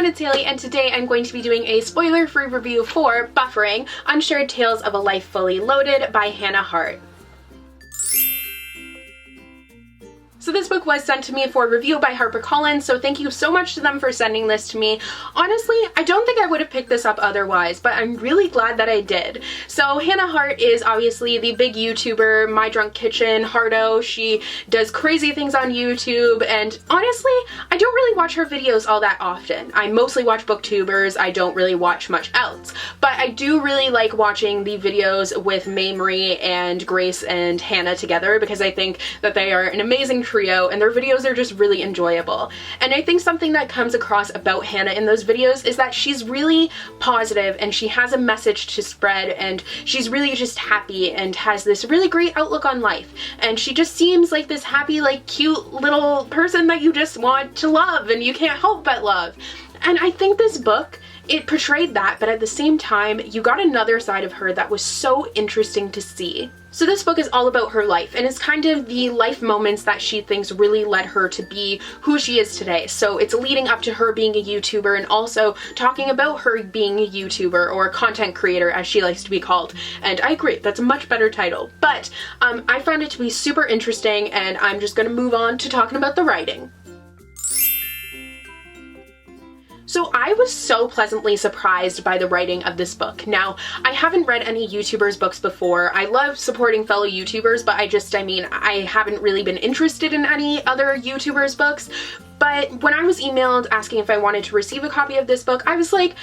everyone, it's Haley, and today I'm going to be doing a spoiler-free review for Buffering, Unshared Tales of a Life Fully Loaded by Hannah Hart. So this book was sent to me for review by HarperCollins, so thank you so much to them for sending this to me. Honestly, I don't think I would have picked this up otherwise, but I'm really glad that I did. So Hannah Hart is obviously the big YouTuber, My Drunk Kitchen, Hardo. She does crazy things on YouTube, and honestly, I don't really watch her videos all that often. I mostly watch booktubers, I don't really watch much else. But I do really like watching the videos with Mamrie and Grace and Hannah together because I think that they are an amazing trio and their videos are just really enjoyable. And I think something that comes across about Hannah in those videos is that she's really positive and she has a message to spread and she's really just happy and has this really great outlook on life. And she just seems like this happy, like cute little person that you just want to love and you can't help but love. And I think this book, it portrayed that, but at the same time, you got another side of her that was so interesting to see. So this book is all about her life, and it's kind of the life moments that she thinks really led her to be who she is today. So it's leading up to her being a YouTuber and also talking about her being a YouTuber, or a content creator as she likes to be called. And I agree, that's a much better title. But I found it to be super interesting, and I'm just gonna move on to talking about the writing. So I was so pleasantly surprised by the writing of this book. Now, I haven't read any YouTubers' books before. I love supporting fellow YouTubers, but I haven't really been interested in any other YouTubers' books. But when I was emailed asking if I wanted to receive a copy of this book, I was like,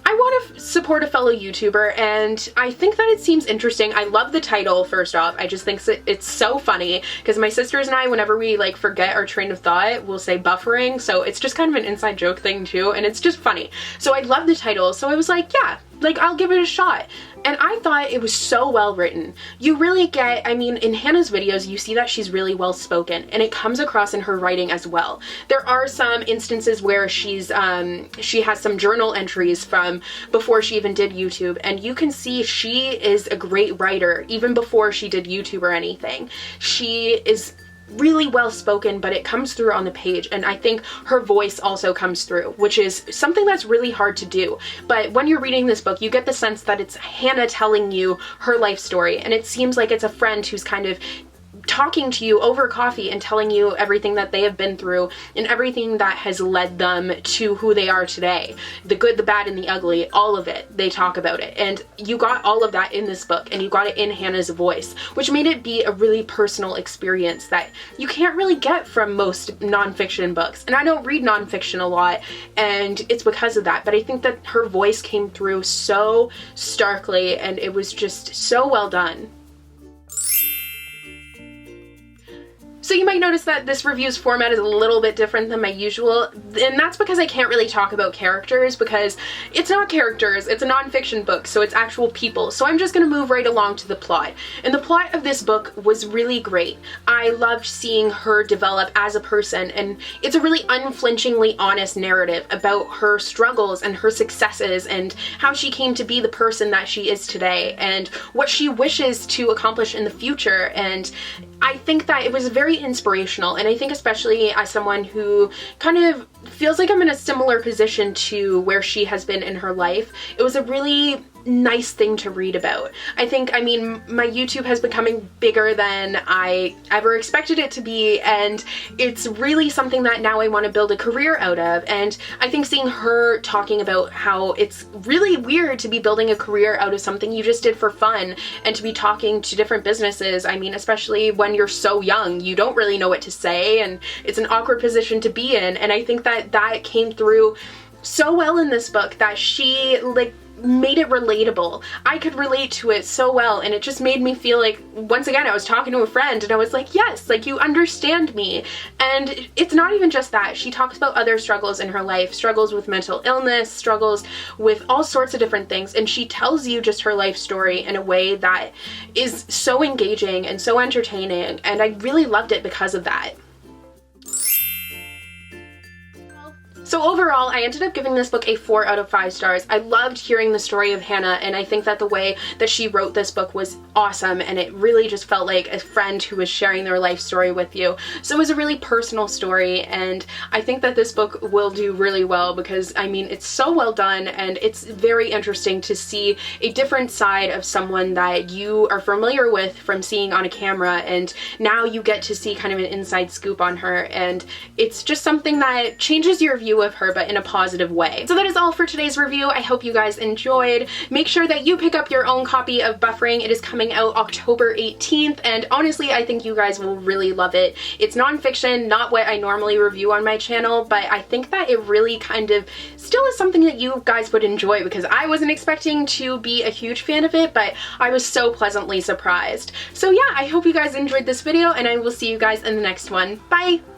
I want to support a fellow YouTuber, and I think that it seems interesting. I love the title, first off. I just think it's so funny, because my sisters and I, whenever we like forget our train of thought, we'll say buffering, so it's just kind of an inside joke thing too, and it's just funny. So I love the title, so I was like, yeah, like I'll give it a shot. And I thought it was so well written. You really get, in Hannah's videos, you see that she's really well spoken, and it comes across in her writing as well. There are some instances where she has some journal entries from before she even did YouTube, and you can see she is a great writer even before she did YouTube or anything. She is really well spoken, but it comes through on the page, and I think her voice also comes through, which is something that's really hard to do. But when you're reading this book, you get the sense that it's Hannah telling you her life story, and it seems like it's a friend who's kind of talking to you over coffee and telling you everything that they have been through and everything that has led them to who they are today. The good, the bad, and the ugly, all of it, they talk about it. And you got all of that in this book, and you got it in Hannah's voice, which made it be a really personal experience that you can't really get from most nonfiction books. And I don't read nonfiction a lot, and it's because of that, but I think that her voice came through so starkly, and it was just so well done. So you might notice that this review's format is a little bit different than my usual, and that's because I can't really talk about characters, because it's not characters, it's a nonfiction book, so it's actual people. So I'm just gonna move right along to the plot. And the plot of this book was really great. I loved seeing her develop as a person, and it's a really unflinchingly honest narrative about her struggles and her successes and how she came to be the person that she is today and what she wishes to accomplish in the future. And I think that it was very inspirational, and I think especially as someone who kind of feels like I'm in a similar position to where she has been in her life, it was a really nice thing to read about. I think, my YouTube has becoming bigger than I ever expected it to be, and it's really something that now I want to build a career out of. And I think seeing her talking about how it's really weird to be building a career out of something you just did for fun, and to be talking to different businesses, especially when you're so young, you don't really know what to say, and it's an awkward position to be in. And I think that that came through so well in this book, that she made it relatable. I could relate to it so well, and it just made me feel like, once again, I was talking to a friend, and I was like, yes, like you understand me. And it's not even just that. She talks about other struggles in her life, struggles with mental illness, struggles with all sorts of different things, and she tells you just her life story in a way that is so engaging and so entertaining, and I really loved it because of that. So overall, I ended up giving this book a 4 out of 5 stars. I loved hearing the story of Hannah, and I think that the way that she wrote this book was awesome, and it really just felt like a friend who was sharing their life story with you. So it was a really personal story, and I think that this book will do really well because, I mean, it's so well done, and it's very interesting to see a different side of someone that you are familiar with from seeing on a camera, and now you get to see kind of an inside scoop on her, and it's just something that changes your view of her, but in a positive way. So that is all for today's review. I hope you guys enjoyed. Make sure that you pick up your own copy of Buffering. It is coming out October 18th, and honestly, I think you guys will really love it. It's nonfiction, not what I normally review on my channel, but I think that it really kind of still is something that you guys would enjoy because I wasn't expecting to be a huge fan of it, but I was so pleasantly surprised. So yeah, I hope you guys enjoyed this video, and I will see you guys in the next one. Bye!